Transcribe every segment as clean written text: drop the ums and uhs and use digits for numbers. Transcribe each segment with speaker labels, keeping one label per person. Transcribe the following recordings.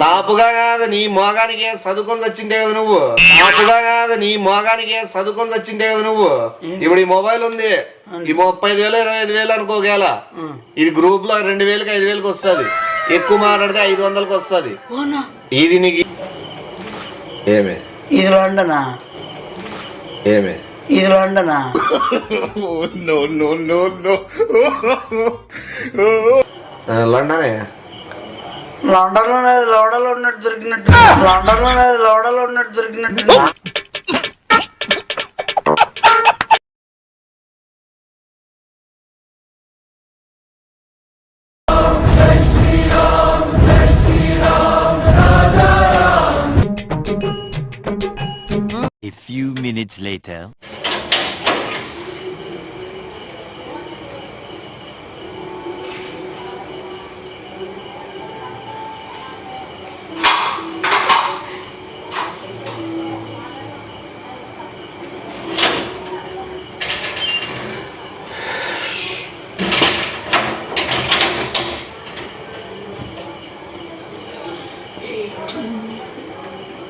Speaker 1: తాపుగా కాదు నీ మోగానికి చదువుకొని వచ్చింటే కదా నువ్వు. తాపుగా కాదు నీ మోగానికి చదువుకొని వచ్చింటే కదా నువ్వు. ఇప్పుడు ఈ మొబైల్ ఉంది, ఈ 35,000 25,000 అనుకోగల. ఇది గ్రూప్ లో 2,000 5,000 వస్తుంది. ఎక్కువ మాట్లాడితే 500 వస్తుంది. ఇది నీకు ఏమే
Speaker 2: ఇది లండనా?
Speaker 1: ఏమే
Speaker 2: ఇది లండనా?
Speaker 1: లండనే.
Speaker 2: లండన్ లోనేది లోడలో ఉన్నట్టు దొరికినట్టు, లండన్ లోనేది లోడలో ఉన్నట్టు దొరికినట్టు.
Speaker 3: A few minutes later.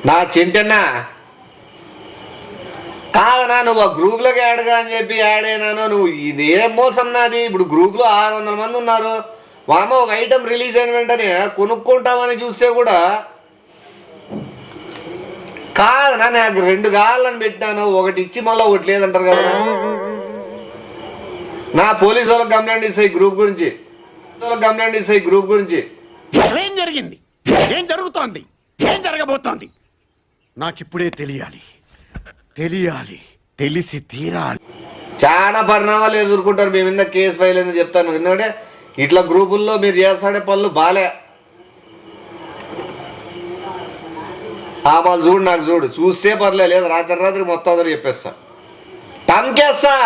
Speaker 1: నా చింటన్నా కాదనా, నువ్వు ఆ గ్రూప్లోకి యాడ్గా అని చెప్పి యాడ్ అయినాను. నువ్వు ఇది ఏం మోసం నాది. ఇప్పుడు గ్రూప్లో 600 మంది ఉన్నారు. వామ ఒక ఐటెం రిలీజ్ అయిన వెంటనే కొనుక్కుంటామని చూస్తే కూడా కాదనా, నాకు 2 కావాలని పెట్టాను. ఒకటి ఇచ్చి మళ్ళీ ఒకటి లేదంటారు కదా. నా పోలీసు వాళ్ళకి కంప్లైంట్ ఇస్తాయి గ్రూప్ గురించి. గ్రూప్ గురించి
Speaker 4: ఏం జరిగింది, ఏం జరుగుతోంది, ఏం జరగబోతోంది నాకిప్పుడే తెలియాలి. తెలిసి తీరాలి.
Speaker 1: చాలా పరిణామాలు ఎదుర్కొంటారు. మీ మీద కేసు ఫైల్ అని చెప్తాను. ఎందుకంటే ఇట్లా గ్రూపుల్లో మీరు చేస్తాడే పనులు బాలే. వాళ్ళు చూడు, నాకు చూడు, చూస్తే పర్లే, లేదు రాత్రి మొత్తం అందరూ చెప్పేస్తా, టంకేస్తా,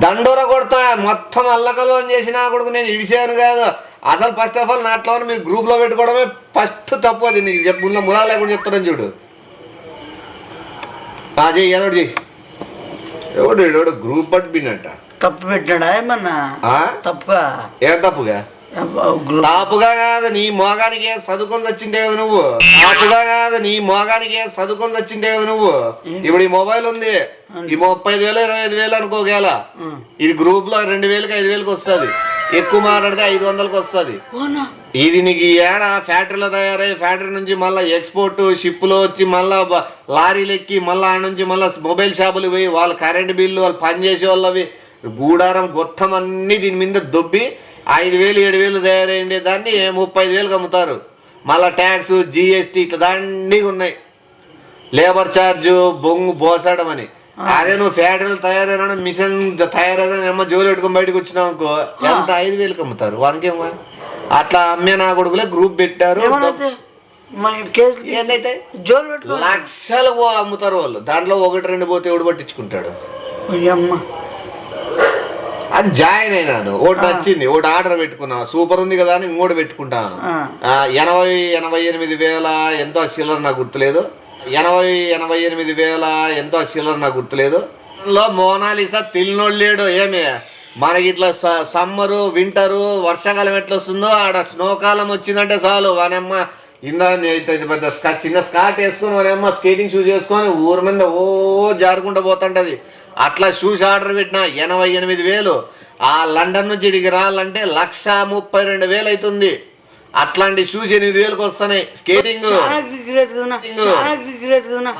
Speaker 1: దండోర కొడతా, మొత్తం అల్లకలో చేసిన కొడుకు నేను ఇడిసాను కాదు. అసలు ఫస్ట్ ఆఫ్ ఆల్ నాట్లో మీరు గ్రూప్లో పెట్టుకోవడమే ఫస్ట్ తప్పు. అది నీకు ముందు ములా లేకుండా చెప్తారని చూడు. చెయ్యి ఏదోటి చెయ్యి. ఎవడు గ్రూప్ పట్టినట్ట
Speaker 2: తప్పు పెట్టాడా ఏమన్నా? తప్పుగా
Speaker 1: ఏం తప్పుగా? తాపుగా కాదు నీ మోగానికి చదువుకొని వచ్చింటే కదా నువ్వు. తాపుగా కాదు నీ మోగానికి చదువుకొని వచ్చింటే కదా నువ్వు. ఇప్పుడు ఈ మొబైల్ ఉంది, ఈ 35,000 25,000 అనుకోగల. ఇది గ్రూప్ లో 2,000 5,000 వస్తుంది. ఎక్కువ మాట్లాడితే 500 వస్తుంది. ఇది నీకు ఏడా ఫ్యాక్టరీలో తయారయ్యి ఫ్యాక్టరీ నుంచి మళ్ళీ ఎక్స్పోర్ట్ షిప్లో వచ్చి మళ్ళీ లారీలు ఎక్కి మళ్ళీ ఆ నుంచి మళ్ళీ మొబైల్ షాపులు పోయి వాళ్ళ కరెంట్ బిల్లు వాళ్ళు పనిచేసే వాళ్ళవి గూడారం గొట్టం అన్నీ దీని మీద దొబ్బి 5,000 7,000 తయారైండే దాన్ని 35,000 అమ్ముతారు. మళ్ళీ ట్యాక్స్ GST ఇట్లా దండిగా ఉన్నాయి. లేబర్ ఛార్జు బొంగు బోసడం అని. అదే నువ్వు ఫ్యాక్టరీలు తయారైన మిషన్ తయారైన ఏమో జోలు పెట్టుకొని బయటకు వచ్చినావు అనుకో, ఎంత 5,000 అమ్ముతారు. వానికేమో అట్లా అమ్మే నా కొడుకులే గ్రూప్ పెట్టారు. ఏంటైతే లక్షలు అమ్ముతారు వాళ్ళు. దాంట్లో 1-2 పోతే ఎవడు పట్టించుకుంటాడు. అది జాయిన్ అయినాను, ఒకటి నచ్చింది, ఒకటి ఆర్డర్ పెట్టుకున్నా, సూపర్ ఉంది కదా అని ఇంకోటి పెట్టుకుంటాను. 88,000 ఎంతో చిల్లర నాకు గుర్తులేదు. 88,000 ఎంతో చిల్లర నాకు గుర్తులేదు. లో మోనాలిసా తెలినోళ్ళు లేడు. ఏమే మనకి ఇట్లా సమ్మరు వింటరు వర్షాకాలం ఎట్లా వస్తుందో ఆడ స్నోకాలం వచ్చిందంటే చాలు వానమ్మ పెద్ద చిన్న స్కార్ట్ వేసుకొని వానమ్మ స్కేటింగ్ షూస్ వేసుకొని ఊరి మీద జారుకుంటూ పోతుంటది. అట్లా షూస్ ఆర్డర్ పెట్టిన 88,000. ఆ లండన్ నుంచి ఇడికి రావాలంటే 132,000 అవుతుంది. అట్లాంటి షూస్ 8,000 వస్తున్నాయి. స్కేటింగ్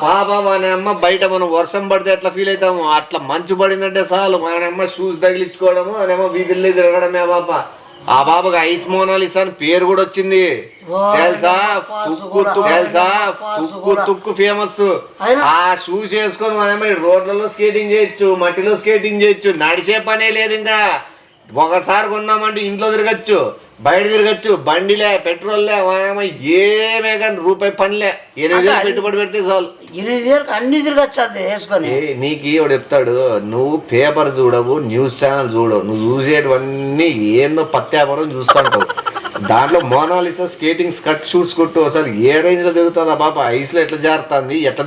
Speaker 1: బాబా మన అమ్మ బయట మనం వర్షం పడితే ఎట్లా ఫీల్ అవుతాము, అట్లా మంచు పడిందంటే చాలు మన అమ్మ షూస్ తగిలించుకోవడము, అనేమో వీధుల్లో తిరగడమే. బాబా ఆ బాబాకి ఐస్ మోనాలిసా అని పేరు కూడా వచ్చింది తెలుసా. తుక్కు ఫేమస్. ఆ షూస్ వేసుకొని మనమే రోడ్లలో స్కేటింగ్ చేయొచ్చు, మట్టిలో స్కేటింగ్ చేయొచ్చు. నడిచే పనే లేదు. ఇంకా ఒకసారి కొన్నామంటే ఇంట్లో తిరగచ్చు, బయట తిరగచ్చు. బండిలే పెట్రోల్లే ఏమే కానీ రూపాయి పనిలే. 8,000 పెట్టుబడి పెడితే చాలు.
Speaker 2: 8,000 అన్ని తిరగచ్చు అది వేసుకొని.
Speaker 1: నీకు ఎవడు చెప్తాడు, నువ్వు పేపర్ చూడవు, న్యూస్ ఛానల్ చూడవు, నువ్వు చూసేటివన్నీ ఏందో పత్యాపరం చూస్తుంటావు. దాంట్లో మోనాలిసా స్కేటింగ్ స్కర్ట్ షూట్స్ కొట్టు ఒకసారి ఏ రేంజ్ లో తిరుగుతుందా బాబా. ఐస్ లో ఎట్లా జారుతుంది, ఎట్లా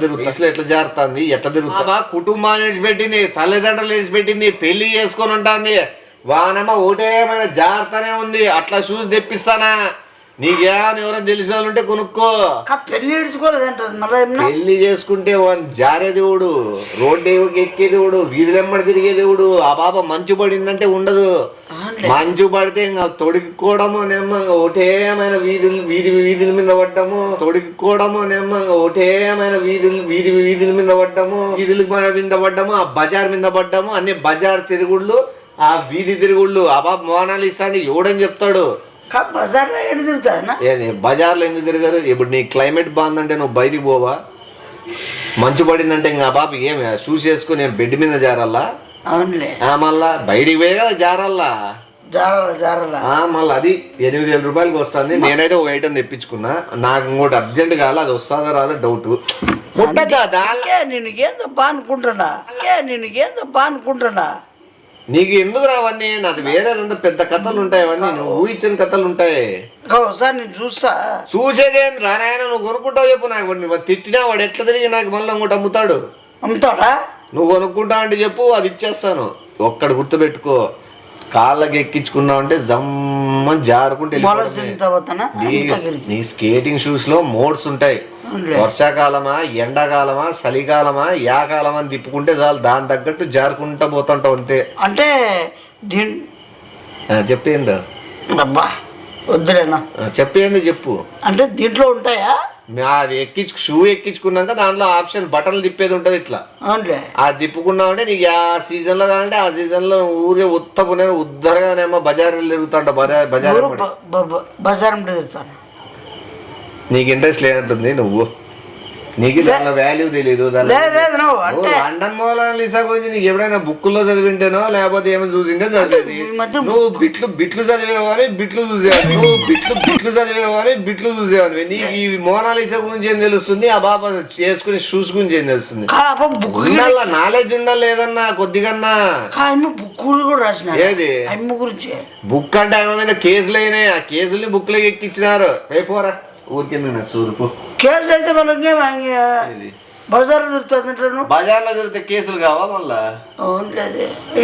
Speaker 1: తిరుగుతుందా. కుటుంబాన్ని విడిచిపెట్టింది, తల్లిదండ్రులు విడిచిపెట్టింది, పెళ్లి చేసుకొని ఉంటుంది. వానమ్మ ఒకటేమైనా జాగ్రత్తనే ఉంది. అట్లా షూస్ తెప్పిస్తానా నీకేమని ఎవరైనా తెలిసిన వాళ్ళు ఉంటే కొనుక్కో.
Speaker 2: పెళ్లి ఇడుచుకోలేదంటది మళ్ళీ ఏమన్నా
Speaker 1: పెళ్లి చేసుకుంటే వాడు జారే దేవుడు, రోడ్డు ఎక్కే దేవుడు, వీధులెమ్మడి తిరిగే దేవుడు. ఆ పాప మంచు పడిందంటే ఉండదు. మంచు పడితే ఇంకా తొడుక్కోవడము నేమ్మ ఒకటేమైన వీధుల మీద పడ్డము, తొడుక్కోవడము నేమ్మ ఒకటేమైన వీధుల మీద పడ్డము, వీధుల మీద పడ్డము, ఆ బజార్ మీద పడ్డము. అన్ని బజార్ తిరుగుళ్ళు, ఆ వీధి తిరుగుళ్ళు. ఆ పాప మోనాలిసా అని ఎవడని చెప్తాడు?
Speaker 2: బజార్లో ఎటు తిరుగుతా
Speaker 1: ఏది బజార్లో ఎందుకు తిరగారు? ఇప్పుడు నీ క్లైమేట్ బాగుందంటే నువ్వు బయటికి పోవా? మంచు పడిందంటే ఇంకా పాప ఏమి షూస్ వేసుకుని నేను బెడ్ మీద జారల్లా?
Speaker 2: అవునులే
Speaker 1: మళ్ళా బయటికి పోయే కదా జారల్లా.
Speaker 2: జారాల
Speaker 1: మళ్ళీ అది 8,000 రూపాయలకి వస్తుంది. నేనైతే ఒక ఐటమ్ తెప్పించుకున్నా. నాకు ఇంకోటి అర్జెంట్ కావాలి, అది వస్తుందా రాదా డౌట్.
Speaker 2: నేనుకేందబ్బా అనుకుంటున్నా
Speaker 1: నీకు ఎందుకు రావన్నీ? నాది వేరేదంతా పెద్ద కథలు ఉంటాయి, అవన్నీ నువ్వు ఊహించిన కథలు ఉంటాయి.
Speaker 2: ఒకసారి నేను
Speaker 1: చూసేదేం రానాయన, నువ్వు కొనుక్కుంటావు చెప్పు. నాకు నువ్వు తిట్టినా వాడు ఎట్లా తిరిగి నాకు మళ్ళీ ఇంకోటి
Speaker 2: అమ్ముతాడా?
Speaker 1: నువ్వు కొనుక్కుంటా అంటే చెప్పు, అది ఇచ్చేస్తాను. ఒక్కడు గుర్తుపెట్టుకో, కాళ్ళకి ఎక్కించుకున్నావు అంటే జమ్మని జారుకుంటే నీ స్కేటింగ్ షూస్ లో మోడ్స్ ఉంటాయి. వర్షాకాలమా, ఎండాకాలమా, చలికాలమా, యాకాలమా అని తిప్పుకుంటే చాలు, దాని తగ్గట్టు జారుకుంటా పోతుంటావు అంతే.
Speaker 2: అంటే
Speaker 1: చెప్పేందో
Speaker 2: అబ్బా వద్దులేనా,
Speaker 1: చెప్పేందో చెప్పు.
Speaker 2: అంటే దీంట్లో ఉంటాయా?
Speaker 1: షూ ఎక్కించుకున్నాక దాంట్లో ఆప్షన్ బటన్లు తిప్పేది ఉంటది ఇట్లా. అది తిప్పుకున్నావు అంటే నీకు ఆ సీజన్ లో కావాలంటే ఆ సీజన్ లో ఊరే ఉత్తపునే ఉద్దరగానేమో బజార్ తిరుగుతాంట.
Speaker 2: బజార్ తిరుగుతాను.
Speaker 1: నీకు ఇంట్రెస్ట్ లేనట్టుంది, నువ్వు నీకు దాని వాల్యూ తెలీదు. లండన్ మోనాలిసా గురించి నీకు ఎప్పుడైనా బుక్కుల్లో చదివింటేనో లేకపోతే ఏమో చూసింటే చదివేది. నువ్వు బిట్లు చదివేవాని బిట్లు చూసేవాని నీకు ఈ మోనాలిసా గురించి ఏం తెలుస్తుంది? ఆ బాబా చేసుకుని షూస్ గురించి ఏం తెలుస్తుంది? నాలెడ్జ్ ఉండాలి లేదన్నా కొద్దిగన్నా. ఏది బుక్ అంటే ఆమె మీద కేసులు అయినాయి, ఆ కేసుల్ని బుక్లోకి ఎక్కించినారు. అయిపోరా ఊరికింద సూరుపు
Speaker 2: కేసు అయితే బజార్లో దొరుకుతుంది.
Speaker 1: బజార్లో దొరికితే కేసులు కావా మళ్ళా?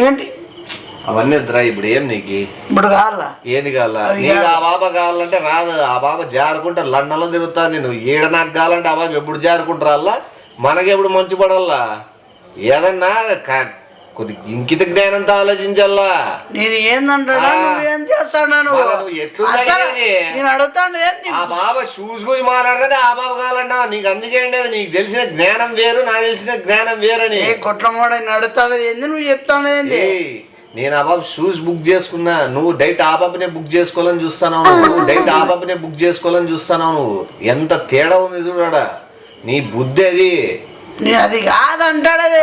Speaker 2: ఏంటి
Speaker 1: అవన్నీ వద్దురా. ఇప్పుడు ఏం నీకు
Speaker 2: ఇప్పుడు కావాలా?
Speaker 1: ఏది కావాలా? నీకు ఆ బాబా కావాలంటే రాదు. ఆ బాబా జారుకుంటే లండన్లో తిరుగుతాను. నువ్వు ఈడ నాకు కావాలంటే ఆ బాబా ఎప్పుడు జారుకుంటారా? మనకెప్పుడు మంచి పడాలా? ఏదన్నా కొద్ది ఇంకిత జ్ఞానంతో ఆలోచించాలా.
Speaker 2: నేను ఏందంటా ఏం చేస్తాను
Speaker 1: ఆ బాబా షూస్ గురించి మాట్లాడితే ఆ బాబా కావాలంటా. నీకు అందుకే నీకు తెలిసిన జ్ఞానం వేరు, నాకు తెలిసిన జ్ఞానం వేరని
Speaker 2: కొట్లమోడ అడుగుతాడు. ఏంది నువ్వు చెప్తాను? ఏంది
Speaker 1: నేను ఆ బాబు షూస్ బుక్ చేసుకున్నా, నువ్వు డైరెక్ట్ ఆ బాబునే బుక్ చేసుకోవాలని చూస్తాను. నువ్వు డైరెక్ట్ ఆ బాబునే బుక్ చేసుకోవాలని చూస్తాను. నువ్వు ఎంత తేడా ఉంది చూడాడా నీ బుద్ధి. అది
Speaker 2: నేను అది కాదంటాడు. అదే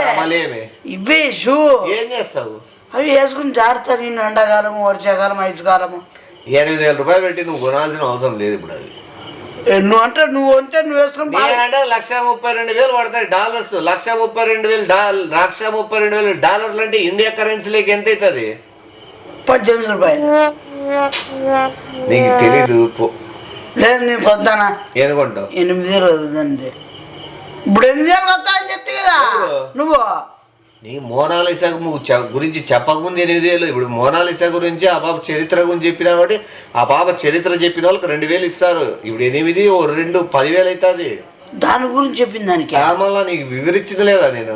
Speaker 2: ఇవే షూ
Speaker 1: ఏం చేస్తావు?
Speaker 2: అవి వేసుకుని జారుతా. నేను ఎండాకాలము, వర్షాకాలం, ఐదుకాలము.
Speaker 1: 8,000 రూపాయలు పెట్టి నువ్వు కొనాల్సిన అవసరం లేదు ఇప్పుడు. అది
Speaker 2: నువ్వు అంటే నువ్వు వంతే నువ్వు వేసుకుని
Speaker 1: అంటే $132,000 పడతాయి డాలర్స్. $132,000 అంటే ఇండియా కరెన్సీలోకి ఎంత అవుతుంది?
Speaker 2: 18 రూపాయలు.
Speaker 1: నీకు తెలీదు.
Speaker 2: లేదు నేను పొద్దానా
Speaker 1: ఏది కొంటావు?
Speaker 2: 8,000 అంతే. ఇప్పుడు 8,000 వస్తాయని చెప్తే కదా నువ్వు.
Speaker 1: నీ మోనాలిసా గురించి చెప్పకముందు 8,000. ఇప్పుడు మోనాలిసా గురించి ఆ పాప చరిత్ర గురించి చెప్పినా కాబట్టి ఆ పాప చరిత్ర చెప్పిన వాళ్ళకి 2,000 ఇస్తారు. ఇప్పుడు 8 ఓ 2 10,000 అవుతుంది.
Speaker 2: దాని గురించి చెప్పింది దానికి
Speaker 1: మళ్ళా నీకు వివరించింది లేదా నేను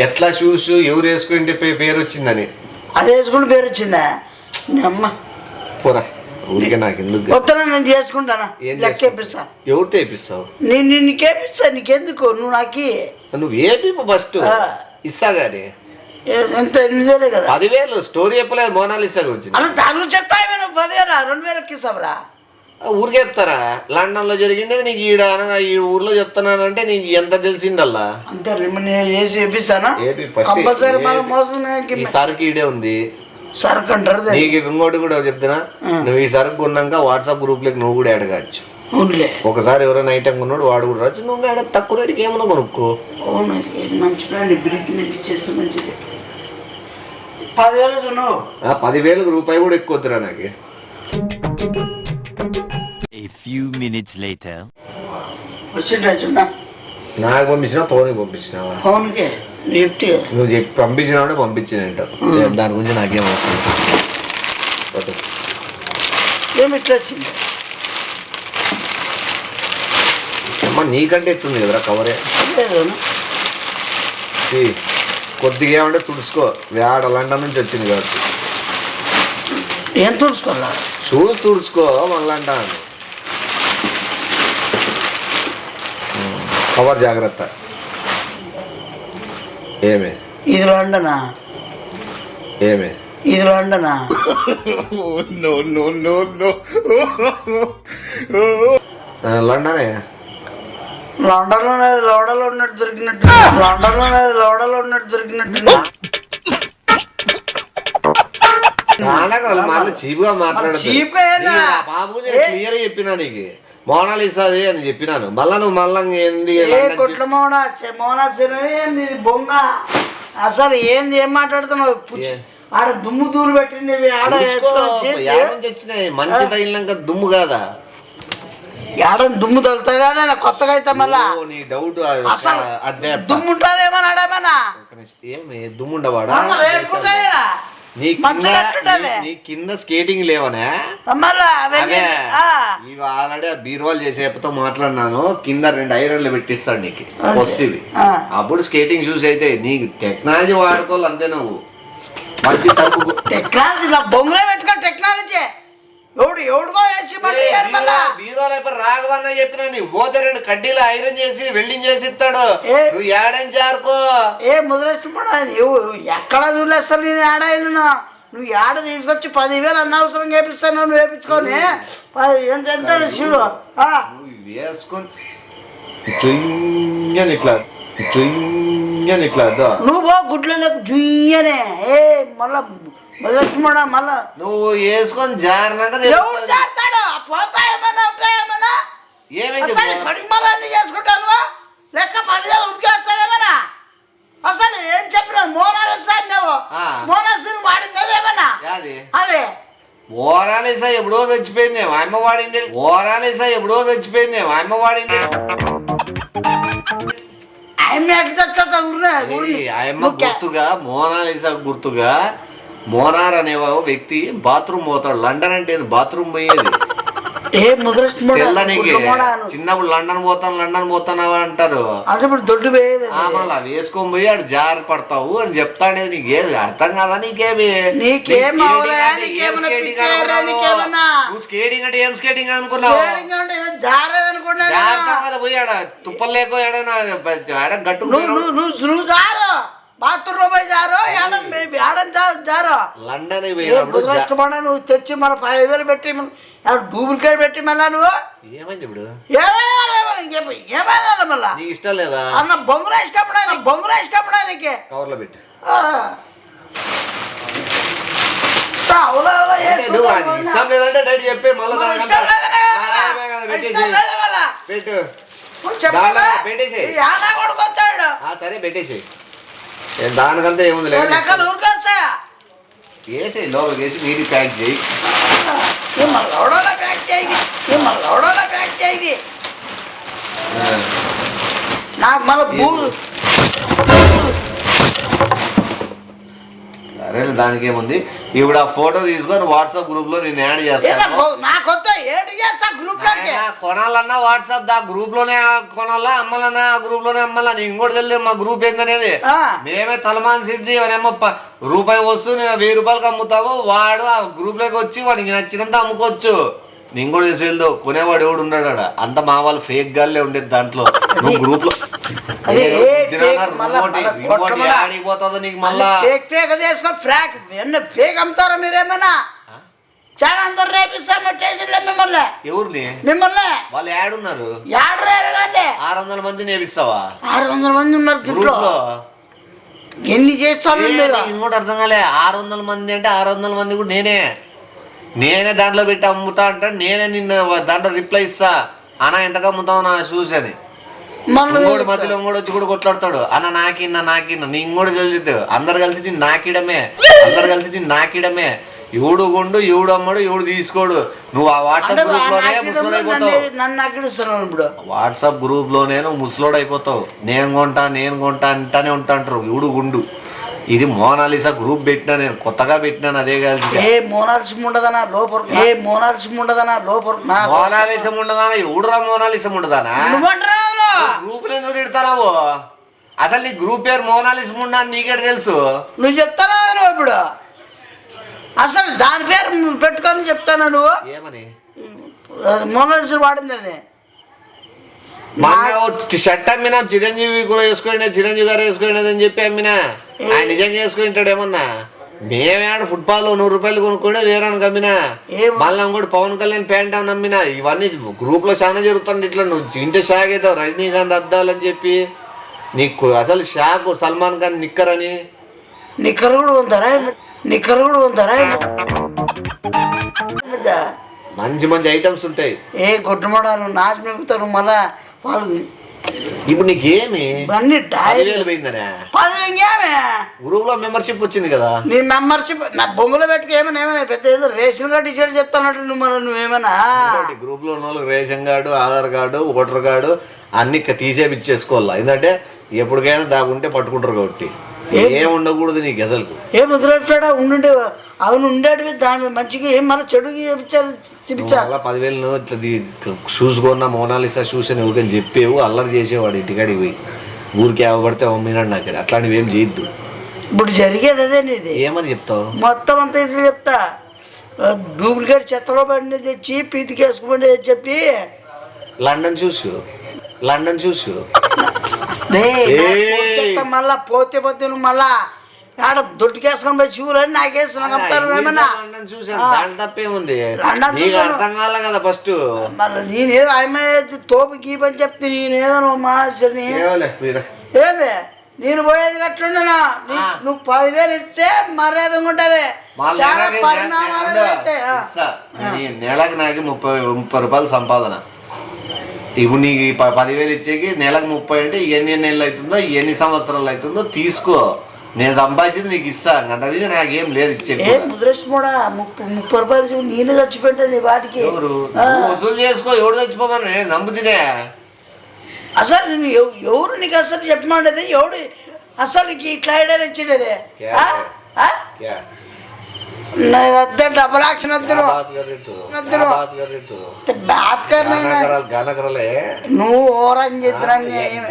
Speaker 1: ఎట్లా షూస్ ఎవరు వేసుకుంటే పేరు వచ్చిందని?
Speaker 2: అది వేసుకుంటే పేరు వచ్చిందా? అమ్మ
Speaker 1: పోరా ఊరికే నాకు ఎందుకు.
Speaker 2: కొత్తలో నేను చేసుకుంటానా? లెక్క వేపిస్తా.
Speaker 1: ఎవరితో వేపిస్తావు?
Speaker 2: నేను నీకేపిస్తా. నీకెందుకు? నువ్వు నాకు
Speaker 1: నువ్వు ఏపీ ఫస్ట్ ఇస్తా గానీ.
Speaker 2: ఎంత 8,000 కదా?
Speaker 1: 10,000 స్టోరీ చెప్పలేదు మోనాలిసా గురించి.
Speaker 2: అలా దాని చెప్తా. 10,000 2,000 ఇస్తావురా?
Speaker 1: ఊరికి చెప్తారా? లండన్ లో జరిగింది నీకు ఈడ ఈ ఊర్లో చెప్తున్నానంటే నీకు ఎంత తెలిసిండల్లా?
Speaker 2: అంతే వేసి వేపిస్తానా?
Speaker 1: ఈ సరుకు ఈడే ఉంది.
Speaker 2: సరుకు అంటారు.
Speaker 1: నీకు ఇంకోటి కూడా చెప్తున్నా, నువ్వు ఈ సరుకు కొన్నాక వాట్సాప్ గ్రూప్ లోకి నువ్వు కూడా అడగచ్చు. ఒకసారి ఎవరైనా ఐటమ్ కొన్నాడు వాడు కూడా రాచ్చు. నువ్వు తక్కువ రేటుకి ఏమన్నా కొనుక్కో.
Speaker 2: మంచి మంచిది. 10,000
Speaker 1: 10,000 రూపాయి కూడా ఎక్కువ వద్దురా నాకు.
Speaker 3: A few minutes later.
Speaker 1: నాకు పంపించినా ఫోన్కి పంపించినావా?
Speaker 2: ఫోన్కే
Speaker 1: నువ్వు చెప్పి పంపించినావు పంపించినంట. దాని గురించి నాకేం అవసరం.
Speaker 2: ఏమి ఇట్లా వచ్చింది?
Speaker 1: నీకంటే ఎత్తుంది కదరా కవరే.
Speaker 2: లేదు
Speaker 1: ఈ కొద్దిగా ఏమంటే తుడుచుకో, వేడ లండన్ నుంచి వచ్చింది కాబట్టి.
Speaker 2: ఏం తుడుచుకోవాలా?
Speaker 1: చూసి తుడుచుకో మళ్ళీ అంటాను. కవర్ జాగ్రత్త. ఏమే
Speaker 2: ఇది లండనా?
Speaker 1: ఏమే
Speaker 2: ఇది లండనా?
Speaker 1: లండనే.
Speaker 2: లండన్లో లోడలో ఉన్నట్టు దొరికినట్టు, లండన్లో లోడలో ఉన్నట్టు దొరికినట్టు.
Speaker 1: మళ్ళీ చీప్గా మాట్లాడుతుంది.
Speaker 2: చీప్గా ఏందా?
Speaker 1: బాబు క్లియర్ చెప్పినా నీకు మోనాలిసాది అని చెప్పినాను. మళ్ళా నువ్వు మళ్ళా ఏంది
Speaker 2: కొట్ల మోనా ఏంది బొంగ? అసలు ఏంది, ఏం మాట్లాడుతున్నావు? ఆడ దుమ్ము దూరు పెట్టింది ఆడ
Speaker 1: వచ్చినాయి. మంచి తగిలినాక దుమ్ము కాదా?
Speaker 2: ఆడ దుమ్ము తగులుతుందా? నేను కొత్తగా అయితే మళ్ళా
Speaker 1: నీ డౌట్
Speaker 2: అసలు దుమ్ము ఉంటుందేమో ఆడేమన్నా?
Speaker 1: ఏమి దుమ్ము ఉండవాడా? నీ కింద స్కేటింగ్ లేవనే? ఇవి ఆల్రెడీ ఆ బీరువాలు చేసేపుతో మాట్లాడినాను. కింద 2 ఐరన్లు పెట్టిస్తాడు నీకు వస్తుంది. అప్పుడు స్కేటింగ్ షూస్ అయితే నీకు టెక్నాలజీ వాడుకోవాలి అంతే. నువ్వు మంచి సరుకు
Speaker 2: టెక్నాలజీ బొంగులే పెట్టుకో. టెక్నాలజీ ఎవడుకో
Speaker 1: బీరువాలు అయిపోయి రాఘవన్న చెప్పినా నీ పోతే 2 కడ్డీలు ఐరన్ చేసి వెల్డింగ్ చేసి ఇస్తాడు. నువ్వు ఏడని చేరుకో.
Speaker 2: ఏ ముద్రేష్టమాడా ఎక్కడ చూడలేస్తాను నేను ఏడాయినా. నువ్వు ఏడ తీసుకొచ్చి 10,000 అన్నవసరం చేపిస్తాను. నువ్వు వేపించుకొని ఎంత ఎంత శివుడు
Speaker 1: వేసుకొని ఇట్లా
Speaker 2: నువ్వు పో గుడ్లు లేకు జుయ్యనే. ఏ మళ్ళా ముద్రేష్టమాడా మళ్ళా
Speaker 1: నువ్వు వేసుకొని జారినాక
Speaker 2: ఎవరు జారుతాడు? పోతాయేమన్నా ఉంటాయేమన్నా? పడిమలన్నీ చేసుకుంటాను లెక్క 10,000 ఉడికి వచ్చాయేమన్నా? అసలు ఏం చెప్పినా మోనాలిసా నువ్వు మోనాలిసా వాడింది అదేమన్నా? అదే
Speaker 1: మోనాలిసా ఎప్పుడో చచ్చిపోయింది అమ్మ వాడింది. మోనాలిసా ఎప్పుడో చచ్చిపోయింది అమ్మ వాడింది. ఆయమ్మ గుర్తుగా మోనాలిసా గుర్తుగా మోనార్ అనే వ్యక్తి బాత్రూమ్ పోతాడు. లండన్ అంటే బాత్రూమ్ పోయేది. చిన్నప్పుడు లండన్ పోతాను అంటారు.
Speaker 2: దొడ్డు పోయేది.
Speaker 1: మళ్ళీ వేసుకొని పోయి ఆడు జారి పడతావు అని చెప్తాడే. నీకేది అర్థం కాదా? నీకేమి స్కేటింగ్ అంటే ఏం స్కేటింగ్ అనుకున్నావు? కదా పోయి ఆడ తుప్పలు లేకో ఆడ గట్టు
Speaker 2: బాత్రూమ్ పోయి జారో జారో
Speaker 1: లండన్
Speaker 2: నువ్వు తెచ్చి మన 5,000 పెట్టి డూప్లికేట్ పెట్టి మళ్ళా నువ్వు
Speaker 1: ఏమైంది ఇప్పుడు?
Speaker 2: ఏమైనా మళ్ళా
Speaker 1: నీకు ఇష్టం లేదా?
Speaker 2: అన్న బొంగురా ఇష్టపడా నీకే
Speaker 1: కవర్లో పెట్టి ఇష్టం లేదంటే డాడీ చెప్పే మళ్ళీ పెట్టు సరే పెట్టేసేయి. దానికంతా ఏముంది లేదు. వేసేయి లోపలికి వేసి నీటి ప్యాక్ చేయి.
Speaker 2: నాకు మళ్ళీ
Speaker 1: సరే దానికి ఏముంది. ఇప్పుడు ఆ ఫోటో తీసుకొని వాట్సాప్ గ్రూప్ లో నేను యాడ్ చేస్తాను. కొనాలన్నా వాట్సాప్ దా గ్రూప్ లోనే కొనాలా, అమ్మాలన్నా ఆ గ్రూప్ లోనే అమ్మాలా. నీకు ఇంకోటి తెలియదు మా గ్రూప్ ఏందనేది. మేమే తలమాన్ సిద్ధి వానేమో రూపాయి వస్తూ 1000 రూపాయలకి అమ్ముతాము. వాడు ఆ గ్రూప్ లోకి వచ్చి వాడికి నచ్చినంత అమ్ముకోవచ్చు. నేను కూడా చేసేది కొనేవాడు ఎవడు ఉన్నాడు. అంత మా వాళ్ళు ఫేక్ గాల్లే ఉండేది దాంట్లో. నువ్వు గ్రూప్ లో ఆడిపోతుందో నీకు మళ్ళా
Speaker 2: ఫేక్ అమ్ముతారా మీరేమన్నా? చాలా అందరు రేపిస్తాము స్టేషన్లో మిమ్మల్ని.
Speaker 1: ఎవరిని?
Speaker 2: మిమ్మల్ని.
Speaker 1: వాళ్ళు యాడున్నారు? 600 మంది నేపిస్తావా?
Speaker 2: 600 మంది ఉన్నారు గ్రూప్ లో. ఎన్ని చేస్తాను
Speaker 1: ఇంకోటి అర్థం కాలే. 600 మంది అంటే 600 మంది కూడా నేనే దాంట్లో పెట్టి అమ్ముతా అంటే నేనే నిన్న దాంట్లో రిప్లై ఇస్తా. అన్న ఎంతగా అమ్ముతావు నా షూస్ అని. ఇంకోటి మధ్యలో ఇంకోటి వచ్చి కూడా కొట్లాడతాడు. అన్న నాకిన్నా నీ ఇంకోటి తెలియదు. అందరు కలిసి నేను నాకిడమే. ఎవడు కొండు ఎవడు అమ్మడు ఎవడు తీసుకోడు. నువ్వు ఆ వాట్సాప్ గ్రూప్ లోనే ముసలోడు అయిపోతావు. వాట్సాప్ గ్రూప్ లోనే నువ్వు ముసలోడు అయిపోతావు. నేను కొంటా అంటానే ఉంటాంటారు. ఎవడు గుండు. ఇది మోనాలిసా గ్రూప్ పెట్టినా, నేను కొత్తగా పెట్టినాను. అదే కలిసి
Speaker 2: మోనాలిసం ఉండదనా ఎవడురా మోనాలిసం ఉండదానా?
Speaker 1: గ్రూపులు ఎందుకు తిడతావు? అసలు నీ గ్రూప్ పేరు మోనాలిస్ ముండా అని నీకేట తెలుసు?
Speaker 2: నువ్వు చెప్తానా నువ్వు ఇప్పుడు అసలు దాని పేరు పెట్టుకొని చెప్తాను నువ్వు
Speaker 1: ఏమని?
Speaker 2: మోనాలిస్ వాడిందని
Speaker 1: షర్ట్ అమ్మినా చిరంజీవి కూడా వేసుకోండి, చిరంజీవి గారు వేసుకోండి అని చెప్పి అమ్మినా. ఆయన నిజంగా వేసుకుంటాడు ఏమన్నా? మేమేడ ఫుట్బాల్ 100 రూపాయలు కొనుక్కుంటే వేరానికి అమ్మినా. మళ్ళీ కూడా పవన్ కళ్యాణ్ ప్యాంట్ అని అమ్మినా. ఇవన్నీ గ్రూప్ లో చాలా జరుగుతుంది. ఇట్లా నువ్వు ఇంటే షాక్ అవుతావు. రజనీకాంత్ అద్దాలని చెప్పి నీకు అసలు షాక్. సల్మాన్ ఖాన్ నిక్కర్ అని
Speaker 2: నిక్కర్ కూడా ఉంటారా?
Speaker 1: మంచి మంచి ఐటమ్స్ ఉంటాయి.
Speaker 2: ఏ గుడ్డమడాలు నాశనం ఎక్కుతారు మళ్ళా వాళ్ళు.
Speaker 1: ఇప్పుడు నీకేమి
Speaker 2: అన్ని
Speaker 1: 10,000 పోయిందనే?
Speaker 2: 10,000
Speaker 1: గ్రూప్ లో మెంబర్షిప్ వచ్చింది కదా.
Speaker 2: నీ మెంబర్షిప్ నా బొంగులో పెట్టుకు ఏమైనా పెద్ద ఏదో రేషన్ కార్డు ఇచ్చాడు చెప్తానట్టు నువ్వు మరి నువ్వేమన్నా
Speaker 1: గ్రూప్ లో ఉన్న వాళ్ళకి ration card, Aadhaar card, voter card అన్ని తీసేపిచ్చేసుకోవాలా. ఎందుకంటే ఎప్పటికైనా దాగుంటే పట్టుకుంటారు కాబట్టి ఏం ఉండకూడదు నీకు అసలు.
Speaker 2: ఏం వదిలేటాడా ఉండుంటే అవును ఉండేటివి దాని మంచిగా ఏం మళ్ళీ చెడుకి చూపించారు.
Speaker 1: అలా 10,000 ఇట్లా షూస్ కొన్నా మోనాలిసా షూస్ అని ఊరికని చెప్పేవు. అల్లరి చేసేవాడు ఇంటికాడికి పోయి ఊరికి పడితే అమ్మినాడు. నాకు అట్లాంటివి ఏం చేయొద్దు.
Speaker 2: ఇప్పుడు జరిగేది అదే నీది.
Speaker 1: ఏమని చెప్తావు?
Speaker 2: మొత్తం అంతా ఇది చెప్తా. డూప్లికేట్ చెత్తలో బండి తెచ్చి పీతికేసుకోండి చెప్పి
Speaker 1: లండన్ చూసు
Speaker 2: మళ్ళా పోతే నువ్వు మళ్ళా ఆడ దొడ్డుకేసుకొని పోయి చూరని నాకేస్తున్నాను
Speaker 1: దాని తప్పేముంది? నీకు అర్థం కాలే కదా ఫస్ట్.
Speaker 2: మళ్ళీ నేనేదో ఆమె తోపు గీపని చెప్తే నేనేదో నువ్వు మాసని ఏదే నేను పోయేది అట్లుండనా? నువ్వు 10,000 ఇస్తే మర్యాద ఉంటది. చాలా పరిణామాలు
Speaker 1: నెలకు నాకు 30 రూపాయలు సంపాదన. ఇప్పుడు నీకు 10,000 ఇచ్చేకి నెలకు 30 అంటే ఎన్ని నెలలు అవుతుందో ఎన్ని సంవత్సరాలు అవుతుందో తీసుకో. నేను సంపాదించింది నీకు ఇస్తా. అంత మీద నాకేం లేదు ఇచ్చే.
Speaker 2: ముద్రేష్మోడా 30 రూపాయలు నేను చచ్చిపోయింటా నీ వాటికి.
Speaker 1: వసూలు చేసుకో. ఎవడు చచ్చిపోమని నేను నమ్ముతునే. అసలు
Speaker 2: నేను ఎవరు నీకు అసలు చెప్పమండేది? ఎవడు అసలు నీకు ఇట్లా ఐడియాలు ఇచ్చిండేది? డబల్ యాక్షన్ నువ్వు ఓరం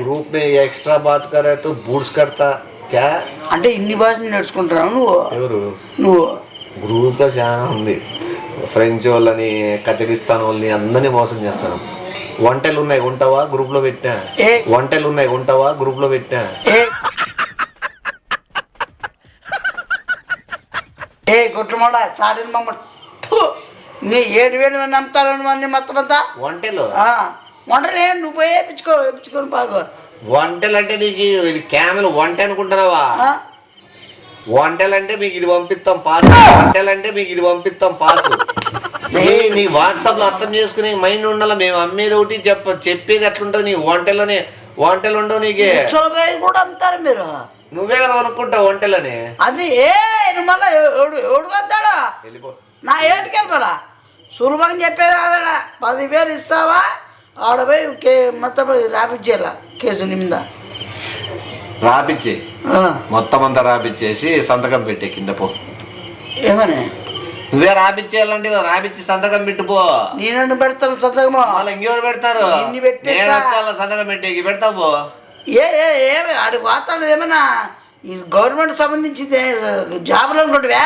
Speaker 1: గ్రూప్ మే ఎక్స్ట్రా బాత్ करे तो बूट्स करता क्या
Speaker 2: అంటే ఇన్ని భాషలు నేర్చుకుంటున్నావు నువ్వు?
Speaker 1: ఎవరు?
Speaker 2: నువ్వు
Speaker 1: గ్రూప్ లో చాలా ఉంది. ఫ్రెంచ్ వాళ్ళని, కజకిస్తాన్ వాళ్ళని అందరినీ మోసం చేస్తాను. వంటలు ఉన్నాయి ఉంటావా? గ్రూప్ లో పెట్టినా. వంటలు ఉన్నాయి ఉంటావా? గ్రూప్ లో పెట్టినా.
Speaker 2: ఏ గుట్టుమాడ చాటిన మమ్మ నీ 7,000 నమ్ముతారు అన్ని మొత్తం అంతా.
Speaker 1: వంటలు
Speaker 2: నువ్వు పోయి వేయించుకొని బాగు.
Speaker 1: వంటలు అంటే నీకు ఇది క్యామెల్ వంట అనుకుంటున్నావా? వంటలు అంటే మీకు ఇది పంపిస్తాం పాసు. నీ వాట్సాప్ లో అర్థం చేసుకునే మైండ్ ఉండాలి. మేము అమ్మేది ఒకటి చెప్పేది ఎట్లుంటది. నీ వంటలు ఉండవు నీకే.
Speaker 2: కూడా అమ్ముతారు మీరు.
Speaker 1: నువ్వే కదా అనుకుంటావు వంటలని.
Speaker 2: అది నువ్వు మళ్ళా ఎవడు వద్దాడా? నా ఏంటికి వెళ్ళరా? సులభంగా చెప్పేది కాదాడా. 10,000 ఇస్తావా? ఆడపోయి మొత్తం రాపిచ్చేలా కేసు నిమిద
Speaker 1: రాపిచ్చి మొత్తం అంతా రాపిచ్చేసి సంతకం పెట్టే కింద పో.
Speaker 2: ఏమని
Speaker 1: నువ్వే రాపిచ్చేయాలంటే రాపిచ్చి సంతకం పెట్టుపో.
Speaker 2: నేను పెడతాను సంతకం.
Speaker 1: మళ్ళీ ఇంకెవరు పెడతారు? సంతకం పెట్టేకి పెడతావు.
Speaker 2: ఆడి వాతాడు ఏమన్నా గవర్నమెంట్ సంబంధించింది జాబులు అనుకుంటువా?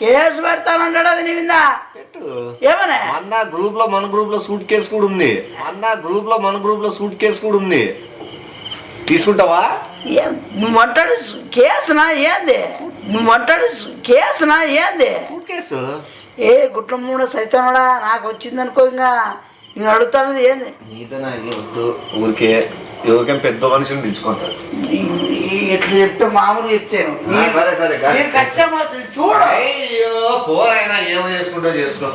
Speaker 2: కేసు పెడతానంటాడు. అది నీ మీద
Speaker 1: పెట్టు.
Speaker 2: ఏమన్నా
Speaker 1: గ్రూప్ లో మన గ్రూప్ లో సూట్ కేసు కూడా ఉంది. తీసుకుంటావా?
Speaker 2: నువ్వంటాడు కేసునా ఏంది?
Speaker 1: సూట్ కేసు
Speaker 2: గుట్ల మూడ సైతానుడా నాకు వచ్చింది అనుకో. ఇంకా నేను అడుగుతాను ఏంది?
Speaker 1: నీతో నాకు వద్దు. ఎవరికైనా పెద్ద మనుషులు పిలుచుకుంటారు.
Speaker 2: ఎట్లా చెప్తే మామూలు చెప్తాను.
Speaker 1: సరే
Speaker 2: చూడు
Speaker 1: అయ్యో పోరైనా ఏమో చేసుకుంటా చేసుకో.